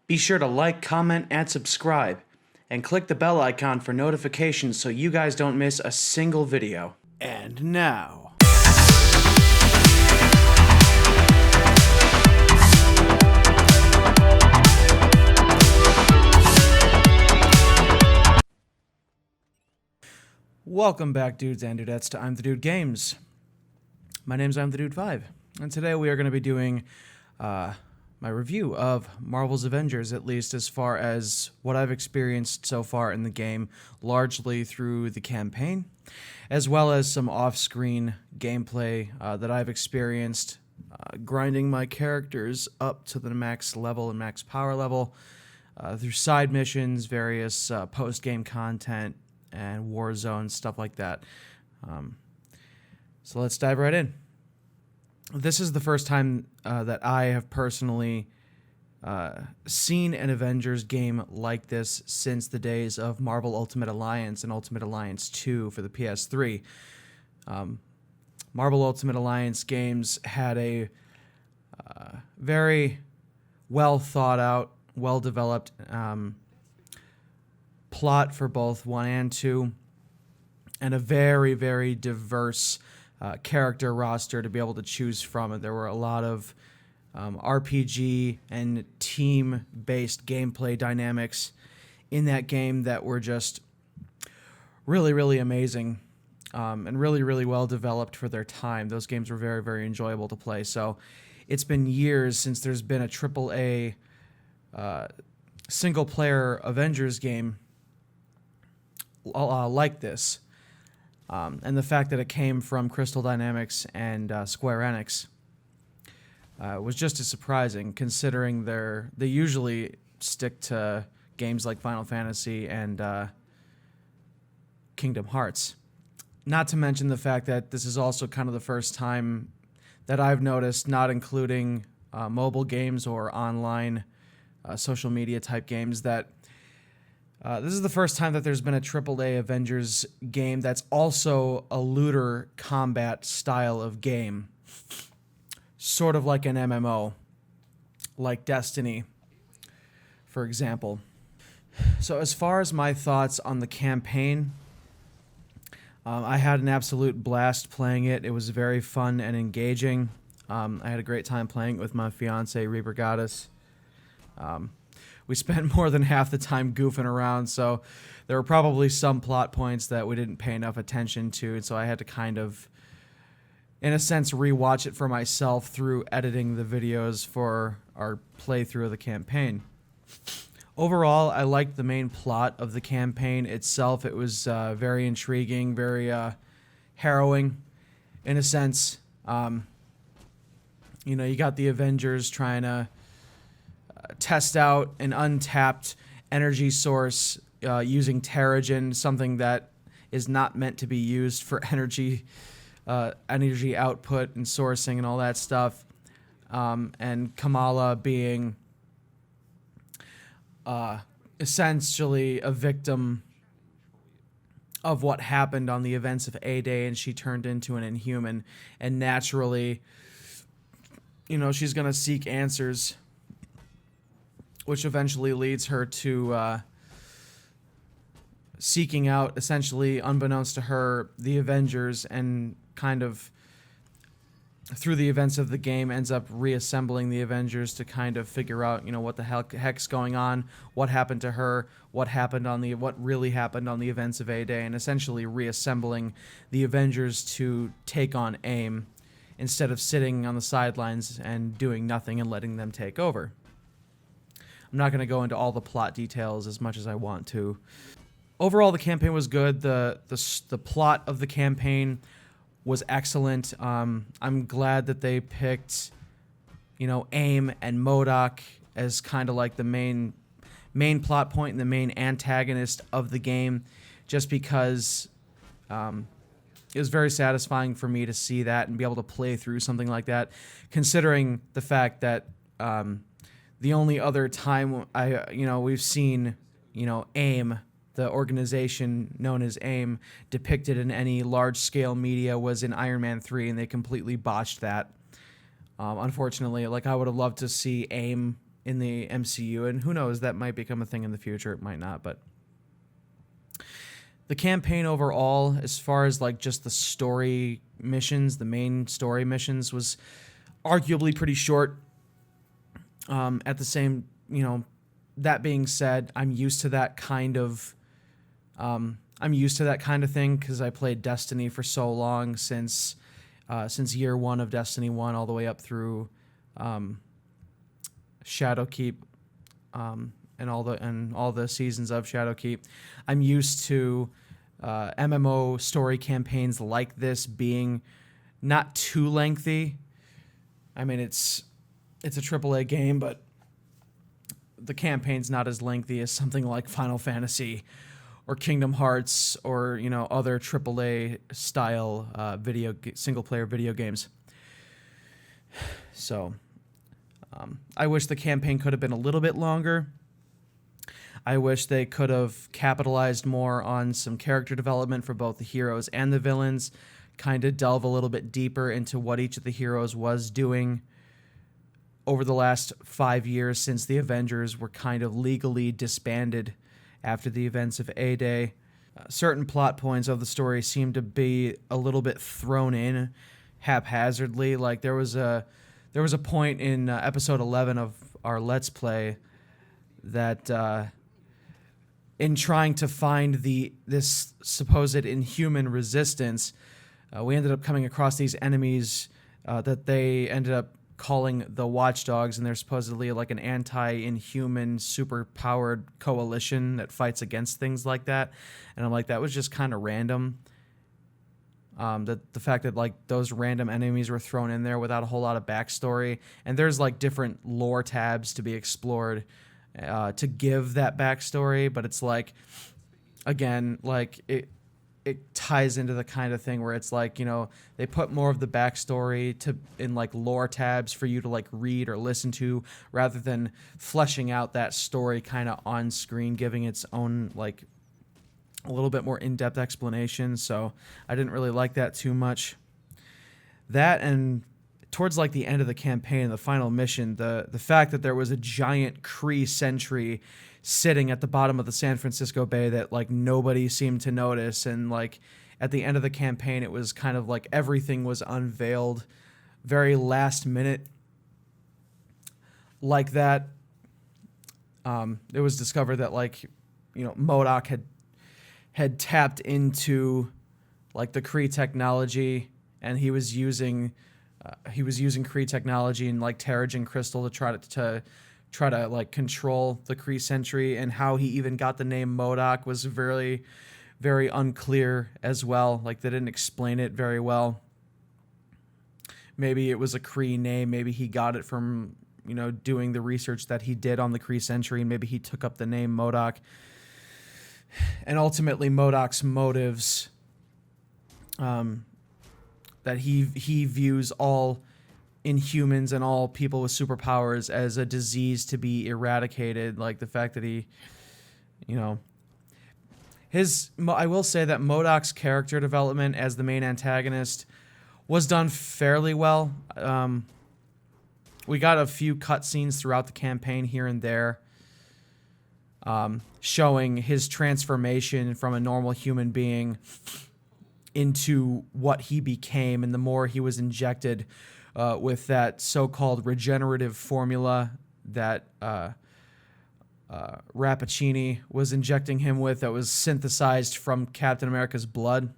Be sure to like, comment, and subscribe, and click the bell icon for notifications so you guys don't miss a single video. And now... Welcome back, dudes and dudettes, to ImTheDude Games. My name's ImTheDude5, and today we are going to be doing my review of Marvel's Avengers, at least as far as what I've experienced so far in the game, largely through the campaign, as well as some off-screen gameplay that I've experienced, grinding my characters up to the max level and max power level through side missions, various post-game content, and Warzone, stuff like that. So let's dive right in. This is the first time that I have personally seen an Avengers game like this since the days of Marvel Ultimate Alliance and Ultimate Alliance 2 for the PS3. Marvel Ultimate Alliance games had a very well thought out, well developed plot for both 1 and 2, and a very, very diverse character roster to be able to choose from. And there were a lot of RPG and team-based gameplay dynamics in that game that were just really, really amazing and really, really well developed for their time. Those games were very, very enjoyable to play. So it's been years since there's been a AAA single-player Avengers game like this, and the fact that it came from Crystal Dynamics and Square Enix was just as surprising, considering they usually stick to games like Final Fantasy and Kingdom Hearts. Not to mention the fact that this is also kind of the first time that I've noticed, not including mobile games or online social media type games, that this is the first time that there's been a AAA Avengers game that's also a looter combat style of game. Sort of like an MMO, like Destiny, for example. So as far as my thoughts on the campaign, I had an absolute blast playing it. It was very fun and engaging. I had a great time playing it with my fiance, Reaper Goddess. We spent more than half the time goofing around, so there were probably some plot points that we didn't pay enough attention to, and so I had to kind of, in a sense, rewatch it for myself through editing the videos for our playthrough of the campaign. Overall, I liked the main plot of the campaign itself. It was very intriguing, very harrowing, in a sense. You got the Avengers trying to test out an untapped energy source using Terrigen, something that is not meant to be used for energy output and sourcing and all that stuff. And Kamala being essentially a victim of what happened on the events of A-Day, and she turned into an Inhuman. And naturally, she's going to seek answers, which eventually leads her to seeking out, essentially, unbeknownst to her, the Avengers, and kind of, through the events of the game, ends up reassembling the Avengers to kind of figure out, what the heck's going on, what happened to her, what really happened on the events of A-Day, and essentially reassembling the Avengers to take on AIM, instead of sitting on the sidelines and doing nothing and letting them take over. I'm not going to go into all the plot details as much as I want to. Overall, the campaign was good. The plot of the campaign was excellent. I'm glad that they picked, AIM and MODOK as kind of like the main plot point and the main antagonist of the game, just because it was very satisfying for me to see that and be able to play through something like that, considering the fact that the only other time we've seen, AIM, the organization known as AIM, depicted in any large-scale media was in Iron Man 3, and they completely botched that. Unfortunately, I would have loved to see AIM in the MCU, and who knows, that might become a thing in the future. It might not, but the campaign overall, as far as like just the story missions, the main story missions, was arguably pretty short. At the same, that being said, I'm used to that kind of thing because I played Destiny for so long, since year one of Destiny 1 all the way up through Shadowkeep, and all the seasons of Shadowkeep. I'm used to MMO story campaigns like this being not too lengthy. I mean, it's a AAA game, but the campaign's not as lengthy as something like Final Fantasy or Kingdom Hearts or other AAA style single player video games. So I wish the campaign could have been a little bit longer. I wish they could have capitalized more on some character development for both the heroes and the villains, kind of delve a little bit deeper into what each of the heroes was doing over the last 5 years since the Avengers were kind of legally disbanded after the events of A-Day. Certain plot points of the story seem to be a little bit thrown in haphazardly. Like there was a point in episode 11 of our Let's Play that in trying to find this supposed inhuman resistance, we ended up coming across these enemies that they ended up calling the Watchdogs, and they're supposedly like an anti-inhuman, super-powered coalition that fights against things like that. And I'm like, that was just kind of random. The fact that like those random enemies were thrown in there without a whole lot of backstory, and there's like different lore tabs to be explored to give that backstory, but it's like, again, like it ties into the kind of thing where it's like, they put more of the backstory in like lore tabs for you to like read or listen to, rather than fleshing out that story kind of on screen, giving its own like a little bit more in-depth explanation. So I didn't really like that too much. That, and towards like the end of the campaign, the final mission, the fact that there was a giant Kree sentry sitting at the bottom of the San Francisco Bay that like nobody seemed to notice, and like at the end of the campaign it was kind of like everything was unveiled very last minute like that. It was discovered that like MODOK had tapped into like the Kree technology, and he was using Kree technology and like Terrigen crystal to try to like control the Kree sentry, and how he even got the name MODOK was very, very unclear as well. Like they didn't explain it very well. Maybe it was a Kree name. Maybe he got it from doing the research that he did on the Kree sentry, and maybe he took up the name MODOK. And ultimately, MODOK's motives, that he views all Inhumans and all people with superpowers as a disease to be eradicated. Like the fact that he, I will say that MODOK's character development as the main antagonist was done fairly well. We got a few cutscenes throughout the campaign here and there, showing his transformation from a normal human being into what he became, and the more he was injected with that so-called regenerative formula that Rappaccini was injecting him with, that was synthesized from Captain America's blood,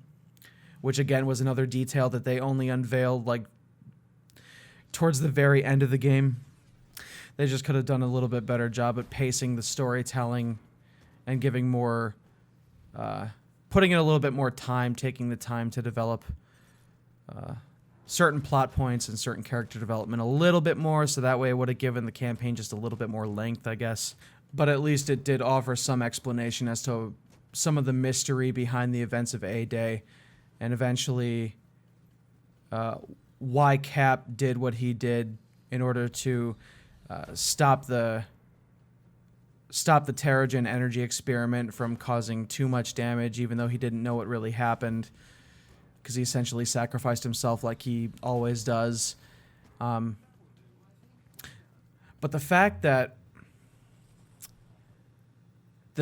which again was another detail that they only unveiled like towards the very end of the game. They just could have done a little bit better job at pacing the storytelling and giving more, putting in a little bit more time, taking the time to develop certain plot points and certain character development a little bit more, so that way it would have given the campaign just a little bit more length, I guess. But at least it did offer some explanation as to some of the mystery behind the events of A-Day, and eventually why Cap did what he did in order to stop the Terrigen energy experiment from causing too much damage, even though he didn't know what really happened, because he essentially sacrificed himself like he always does. But the fact that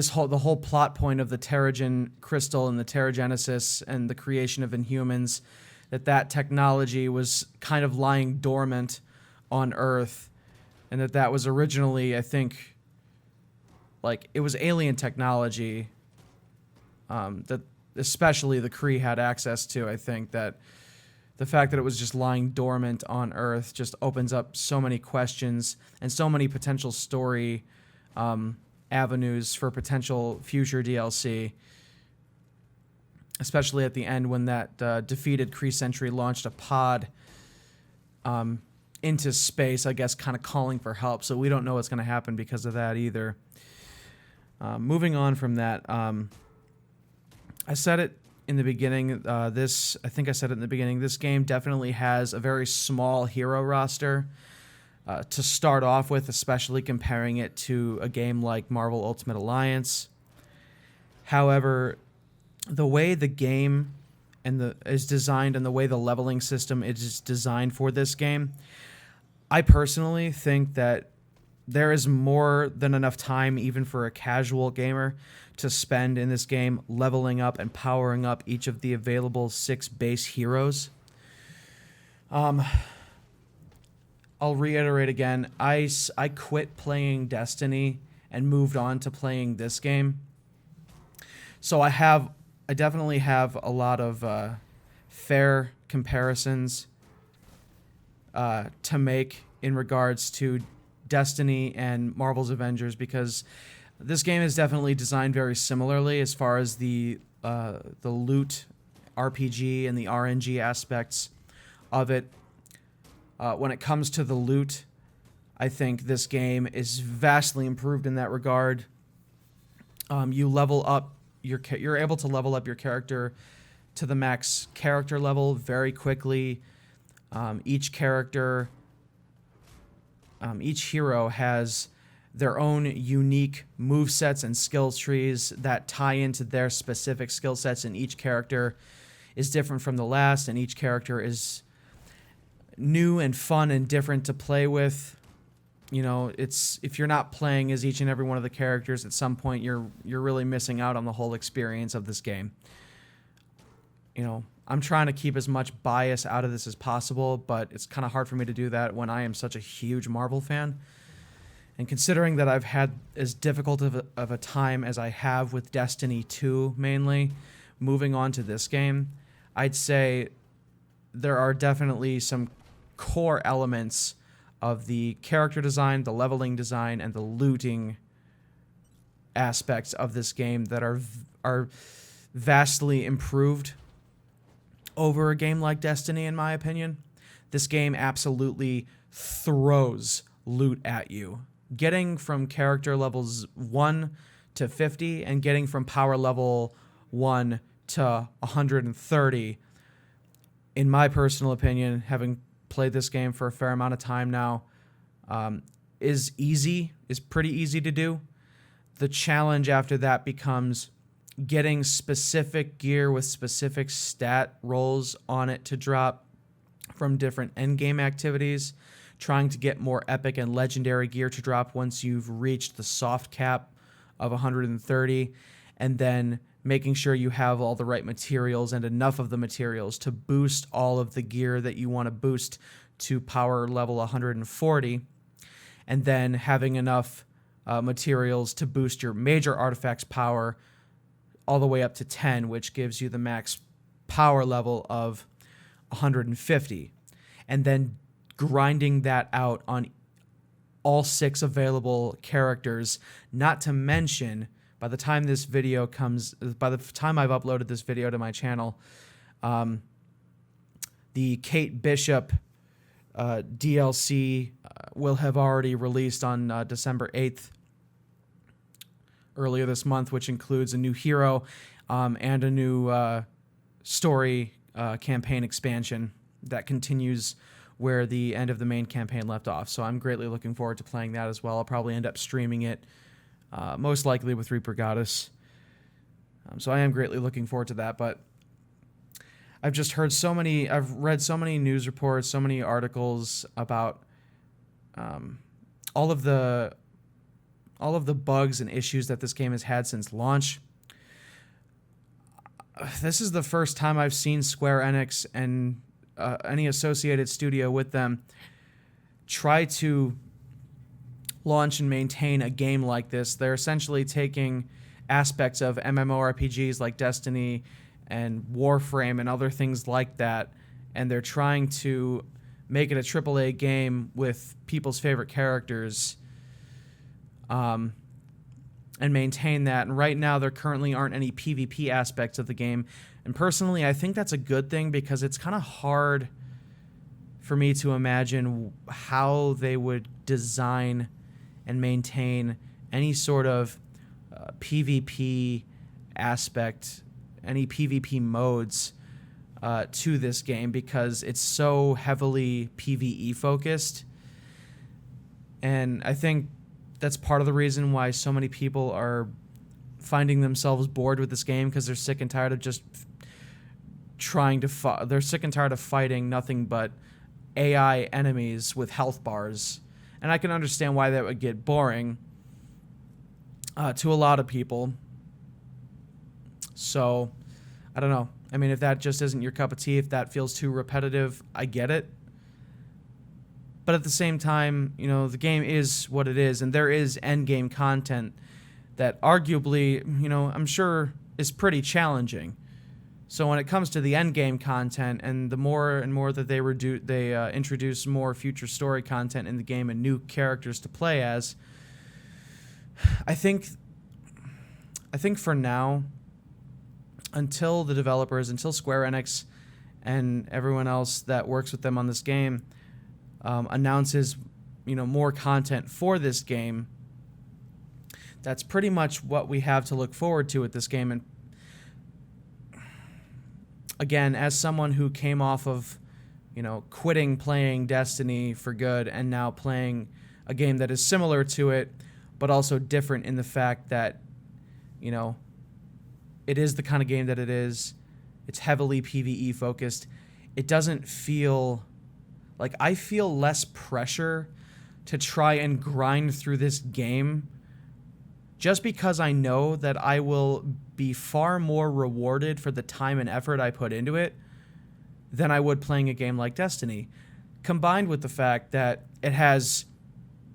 the whole plot point of the Terrigen crystal and the Terrigenesis and the creation of Inhumans, that technology was kind of lying dormant on Earth, and that was originally, I think, like, it was alien technology that especially the Kree had access to. I think that the fact that it was just lying dormant on Earth just opens up so many questions and so many potential story avenues for potential future DLC, especially at the end when that defeated Kree sentry launched a pod into space, I guess, kind of calling for help. So we don't know what's going to happen because of that either. Moving on from that, I said it in the beginning. I think I said it in the beginning. This game definitely has a very small hero roster to start off with, especially comparing it to a game like Marvel Ultimate Alliance. However, the way the game is designed and the way the leveling system is designed for this game, I personally think that there is more than enough time, even for a casual gamer, to spend in this game leveling up and powering up each of the available 6 base heroes. I'll reiterate again, I quit playing Destiny and moved on to playing this game. So I definitely have a lot of fair comparisons to make in regards to Destiny and Marvel's Avengers, because this game is definitely designed very similarly as far as the loot RPG and the RNG aspects of it. When it comes to the loot, I think this game is vastly improved in that regard. You level up you're able to level up your character to the max character level very quickly. Each hero has their own unique movesets and skill trees that tie into their specific skill sets, and each character is different from the last, and each character is new and fun and different to play with. You know, if you're not playing as each and every one of the characters, at some point you're really missing out on the whole experience of this game. You know, I'm trying to keep as much bias out of this as possible, but it's kind of hard for me to do that when I am such a huge Marvel fan. And considering that I've had as difficult of a time as I have with Destiny 2 mainly, moving on to this game, I'd say there are definitely some core elements of the character design, the leveling design, and the looting aspects of this game that are vastly improved over a game like Destiny, in my opinion. This game absolutely throws loot at you. Getting from character levels 1 to 50 and getting from power level 1 to 130, in my personal opinion, having played this game for a fair amount of time now, is pretty easy to do. The challenge after that becomes getting specific gear with specific stat rolls on it to drop from different endgame activities, trying to get more epic and legendary gear to drop once you've reached the soft cap of 130, and then making sure you have all the right materials and enough of the materials to boost all of the gear that you want to boost to power level 140, and then having enough materials to boost your major artifacts power all the way up to 10, which gives you the max power level of 150, and then grinding that out on all 6 available characters, not to mention, by the time I've uploaded this video to my channel, the Kate Bishop DLC will have already released on December 8th, earlier this month, which includes a new hero and a new story campaign expansion that continues where the end of the main campaign left off. So I'm greatly looking forward to playing that as well. I'll probably end up streaming it, most likely with Reaper Goddess. So I am greatly looking forward to that, but I've read so many news reports, so many articles about all of the all of the bugs and issues that this game has had since launch. This is the first time I've seen Square Enix and any associated studio with them try to launch and maintain a game like this. They're essentially taking aspects of MMORPGs like Destiny and Warframe and other things like that, and they're trying to make it a AAA game with people's favorite characters, and maintain that. And right now there currently aren't any PvP aspects of the game, and personally I think that's a good thing, because it's kind of hard for me to imagine how they would design and maintain any sort of PvP aspect, any PvP modes to this game, because it's so heavily PvE focused. And I think that's part of the reason why so many people are finding themselves bored with this game, because they're sick and tired of just they're sick and tired of fighting nothing but AI enemies with health bars. And I can understand why that would get boring to a lot of people. So, I don't know. I mean, if that just isn't your cup of tea, if that feels too repetitive, I get it. But at the same time, you know, the game is what it is, and there is endgame content that arguably, you know, I'm sure is pretty challenging. So when it comes to the endgame content, and the more and more that they introduce more future story content in the game and new characters to play as, I think for now, until Square Enix and everyone else that works with them on this game announces, you know, more content for this game, that's pretty much what we have to look forward to with this game. And again, as someone who came off of, you know, quitting playing Destiny for good and now playing a game that is similar to it, but also different in the fact that, you know, it is the kind of game that it is. It's heavily PvE focused. It doesn't feel like, I feel less pressure to try and grind through this game, just because I know that I will be far more rewarded for the time and effort I put into it than I would playing a game like Destiny, combined with the fact that it has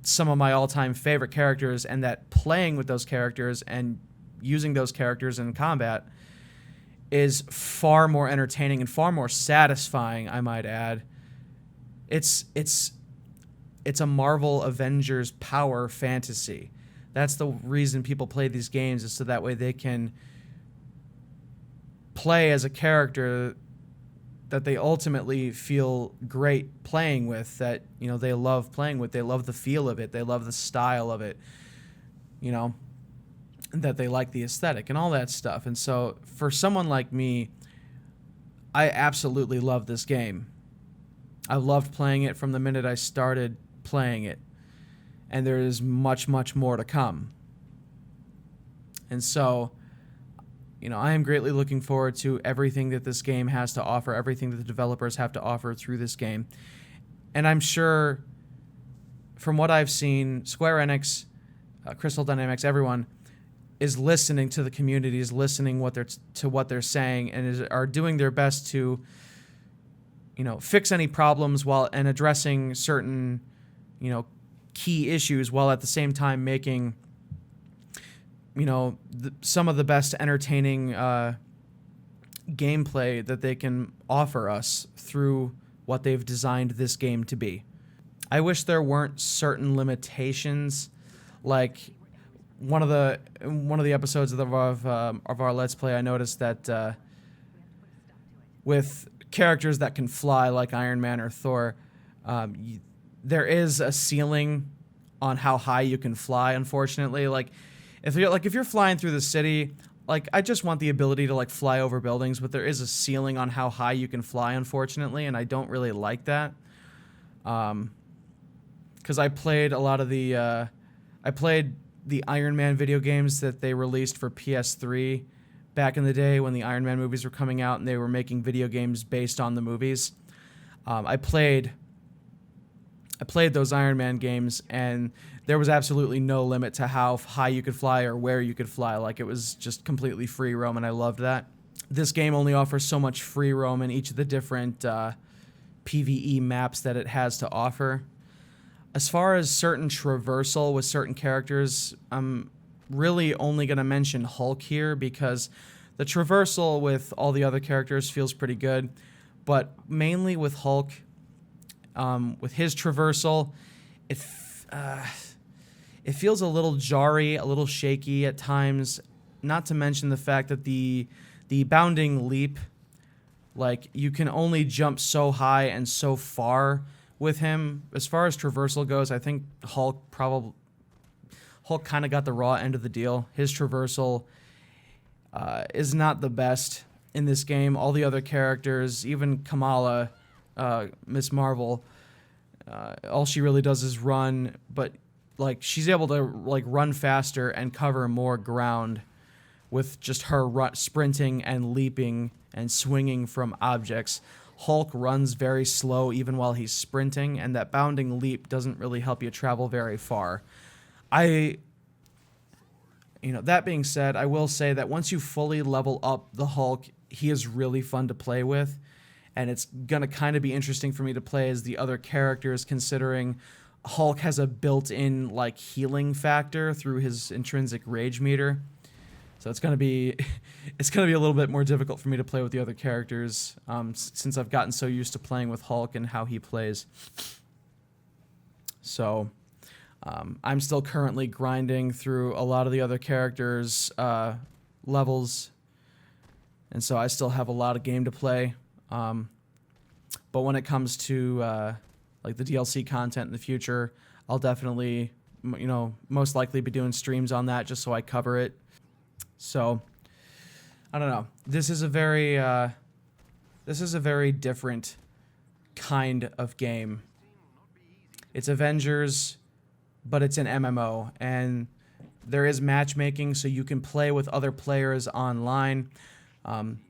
some of my all-time favorite characters, and that playing with those characters and using those characters in combat is far more entertaining and far more satisfying, I might add. It's a Marvel Avengers power fantasy. That's the reason people play these games, is so that way they can play as a character that they ultimately feel great playing with, that, you know, they love playing with. They love the feel of it. They love the style of it, you know, that they like the aesthetic and all that stuff. And so for someone like me, I absolutely love this game. I loved playing it from the minute I started playing it. And there is much, much more to come. And so, you know, I am greatly looking forward to everything that this game has to offer, everything that the developers have to offer through this game. And I'm sure, from what I've seen, Square Enix, Crystal Dynamics, everyone is listening to the community, is listening to what they're saying, and are doing their best to, you know, fix any problems and addressing certain, you know, key issues, while at the same time making, you know, some of the best entertaining gameplay that they can offer us through what they've designed this game to be. I wish there weren't certain limitations, like one of the episodes of our Let's Play, I noticed that with characters that can fly, like Iron Man or Thor, there is a ceiling on how high you can fly, unfortunately. Like if you're flying through the city, like, I just want the ability to, like, fly over buildings, but there is a ceiling on how high you can fly, unfortunately, and I don't really like that. Because I played a lot of the Iron Man video games that they released for PS3 back in the day when the Iron Man movies were coming out, and they were making video games based on the movies. I played those Iron Man games, and there was absolutely no limit to how high you could fly or where you could fly. Like, it was just completely free roam, and I loved that. This game only offers so much free roam in each of the different PvE maps that it has to offer. As far as certain traversal with certain characters, I'm really only going to mention Hulk here because the traversal with all the other characters feels pretty good, but mainly with Hulk, with his traversal, it feels a little jarry, a little shaky at times, not to mention the fact that the bounding leap, like, you can only jump so high and so far with him. As far as traversal goes, I think Hulk kind of got the raw end of the deal. His traversal is not the best in this game. All the other characters, even Kamala, Miss Marvel, all she really does is run, but like, she's able to like run faster and cover more ground with just her sprinting and leaping and swinging from objects. Hulk runs very slow even while he's sprinting, and that bounding leap doesn't really help you travel very far. That being said, I will say that once you fully level up the Hulk, he is really fun to play with, and it's gonna kind of be interesting for me to play as the other characters, considering Hulk has a built-in like healing factor through his intrinsic rage meter. So it's gonna be a little bit more difficult for me to play with the other characters, since I've gotten so used to playing with Hulk and how he plays. So I'm still currently grinding through a lot of the other characters' levels, and so I still have a lot of game to play. But when it comes to like the DLC content in the future, I'll definitely, most likely be doing streams on that just so I cover it. So, I don't know. This is a very different kind of game. It's Avengers, but it's an MMO, and there is matchmaking, so you can play with other players online.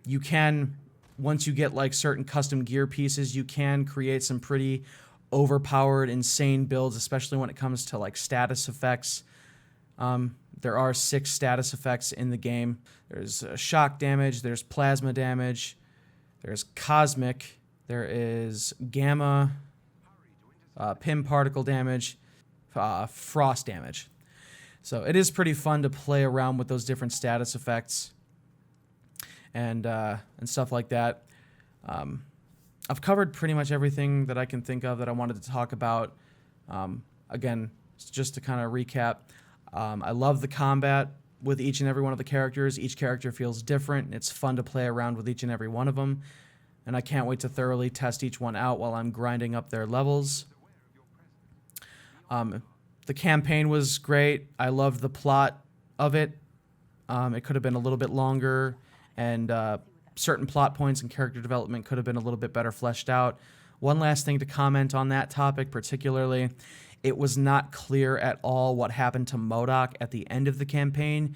You can, once you get like certain custom gear pieces, you can create some pretty overpowered, insane builds, especially when it comes to like status effects. There are 6 status effects in the game. There's shock damage, there's plasma damage, there's cosmic, there is gamma, pim particle damage, frost damage. So it is pretty fun to play around with those different status effects and stuff like that. I've covered pretty much everything that I can think of that I wanted to talk about. Again, just to kind of recap, I love the combat with each and every one of the characters. Each character feels different. It's fun to play around with each and every one of them, and I can't wait to thoroughly test each one out while I'm grinding up their levels. The campaign was great. I loved the plot of it. It could have been a little bit longer, and certain plot points and character development could have been a little bit better fleshed out. One last thing to comment on that topic particularly, it was not clear at all what happened to MODOK at the end of the campaign.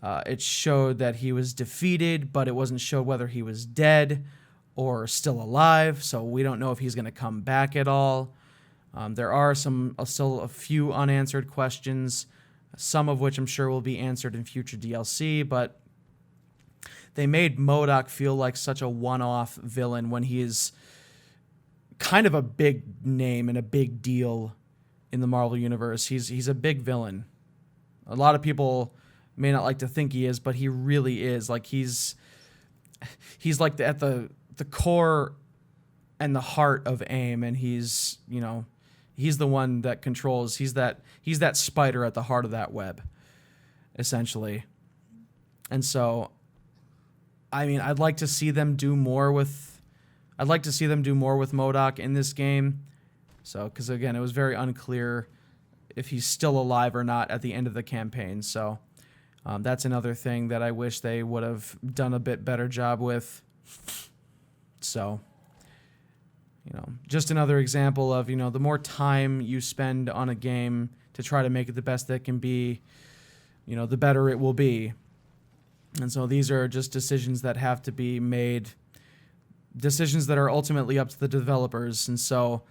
It showed that he was defeated, but it wasn't showed whether he was dead or still alive, so we don't know if he's going to come back at all. There are still a few unanswered questions, some of which I'm sure will be answered in future DLC, but they made MODOK feel like such a one-off villain when he is kind of a big name and a big deal in the Marvel Universe. He's a big villain. A lot of people may not like to think he is, but he really is. Like, he's like at the core and the heart of AIM, and he's the one that controls. He's that spider at the heart of that web, essentially. And so, I mean, I'd like to see them do more with MODOK in this game. So, because again, it was very unclear if he's still alive or not at the end of the campaign. So, that's another thing that I wish they would have done a bit better job with. So, just another example of, the more time you spend on a game to try to make it the best that can be, the better it will be. And so these are just decisions that have to be made, decisions that are ultimately up to the developers. And so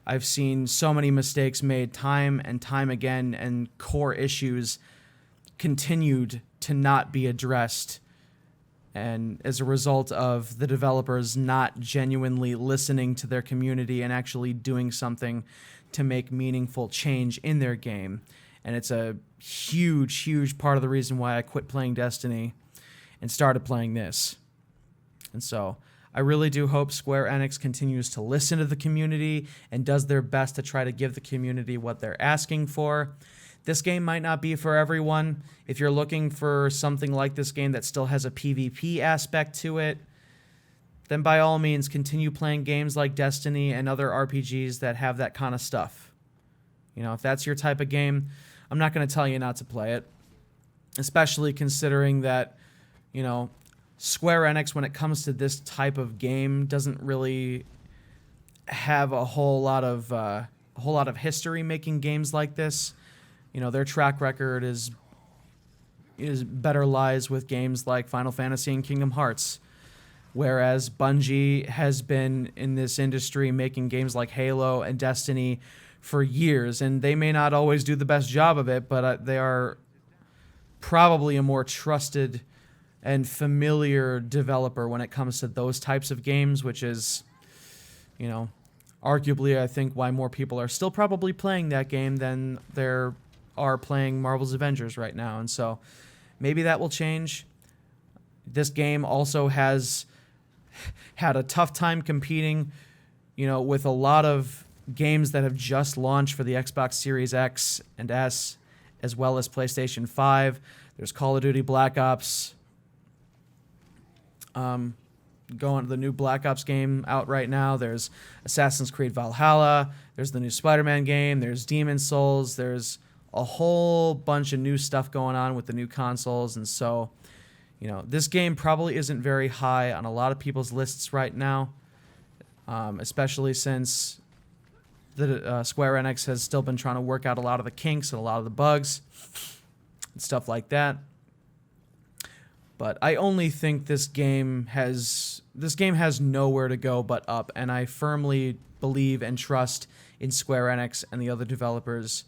I've seen so many mistakes made time and time again, and core issues continued to not be addressed. And as a result of the developers not genuinely listening to their community and actually doing something to make meaningful change in their game. And it's a huge, huge part of the reason why I quit playing Destiny and started playing this. And so I really do hope Square Enix continues to listen to the community and does their best to try to give the community what they're asking for. This game might not be for everyone. If you're looking for something like this game that still has a PvP aspect to it, then by all means continue playing games like Destiny and other RPGs that have that kind of stuff. You know, if that's your type of game, I'm not going to tell you not to play it, especially considering that, you know, Square Enix, when it comes to this type of game, doesn't really have a whole lot of history making games like this. You know, their track record is better lies with games like Final Fantasy and Kingdom Hearts, whereas Bungie has been in this industry making games like Halo and Destiny for years, and they may not always do the best job of it, but they are probably a more trusted and familiar developer when it comes to those types of games, which is, you know, arguably I think why more people are still probably playing that game than there are playing Marvel's Avengers right now. And so maybe that will change. This game also has had a tough time competing, you know, with a lot of games that have just launched for the Xbox Series X and S, as well as PlayStation 5. There's Call of Duty Black Ops, going to the new Black Ops game out right now. There's Assassin's Creed Valhalla. There's the new Spider-Man game. There's Demon's Souls. There's a whole bunch of new stuff going on with the new consoles. And so, you know, this game probably isn't very high on a lot of people's lists right now, especially since the Square Enix has still been trying to work out a lot of the kinks and a lot of the bugs and stuff like that. But I only think this game has nowhere to go but up, and I firmly believe and trust in Square Enix and the other developers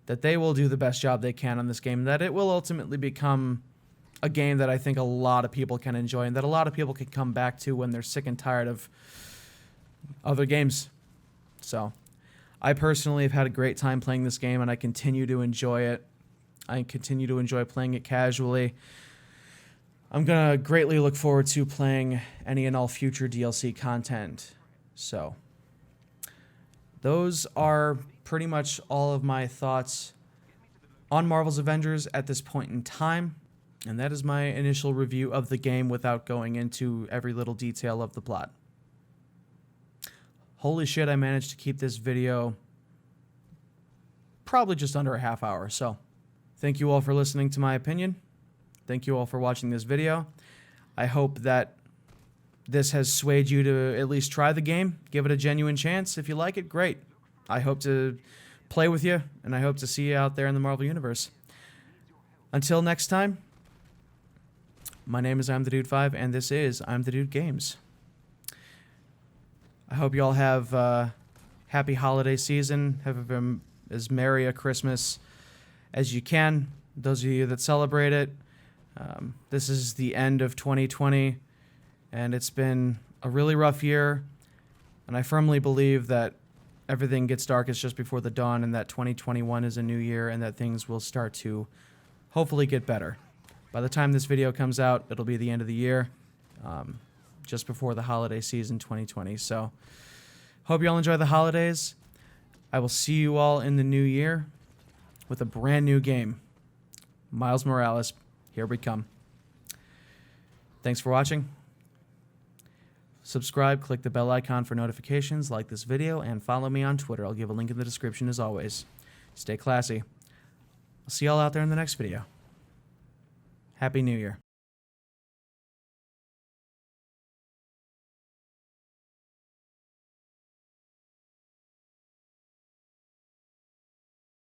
that they will do the best job they can on this game, that it will ultimately become a game that I think a lot of people can enjoy and that a lot of people can come back to when they're sick and tired of other games. So I personally have had a great time playing this game, and I continue to enjoy it. I continue to enjoy playing it casually. I'm going to greatly look forward to playing any and all future DLC content. So those are pretty much all of my thoughts on Marvel's Avengers at this point in time. And that is my initial review of the game without going into every little detail of the plot. Holy shit, I managed to keep this video probably just under a half hour. So thank you all for listening to my opinion. Thank you all for watching this video. I hope that this has swayed you to at least try the game. Give it a genuine chance. If you like it, great. I hope to play with you, and I hope to see you out there in the Marvel Universe. Until next time, my name is ImTheDude5, and this is ImTheDude Games. I hope you all have a happy holiday season. Have as merry a Christmas as you can. Those of you that celebrate it, this is the end of 2020, and it's been a really rough year, and I firmly believe that everything gets darkest just before the dawn, and that 2021 is a new year, and that things will start to hopefully get better. By the time this video comes out, it'll be the end of the year, just before the holiday season 2020. So hope you all enjoy the holidays. I will see you all in the new year with a brand new game. Miles Morales, here we come. Thanks for watching. Subscribe, click the bell icon for notifications, like this video, and follow me on Twitter. I'll give a link in the description as always. Stay classy. I'll see y'all out there in the next video. Happy New Year.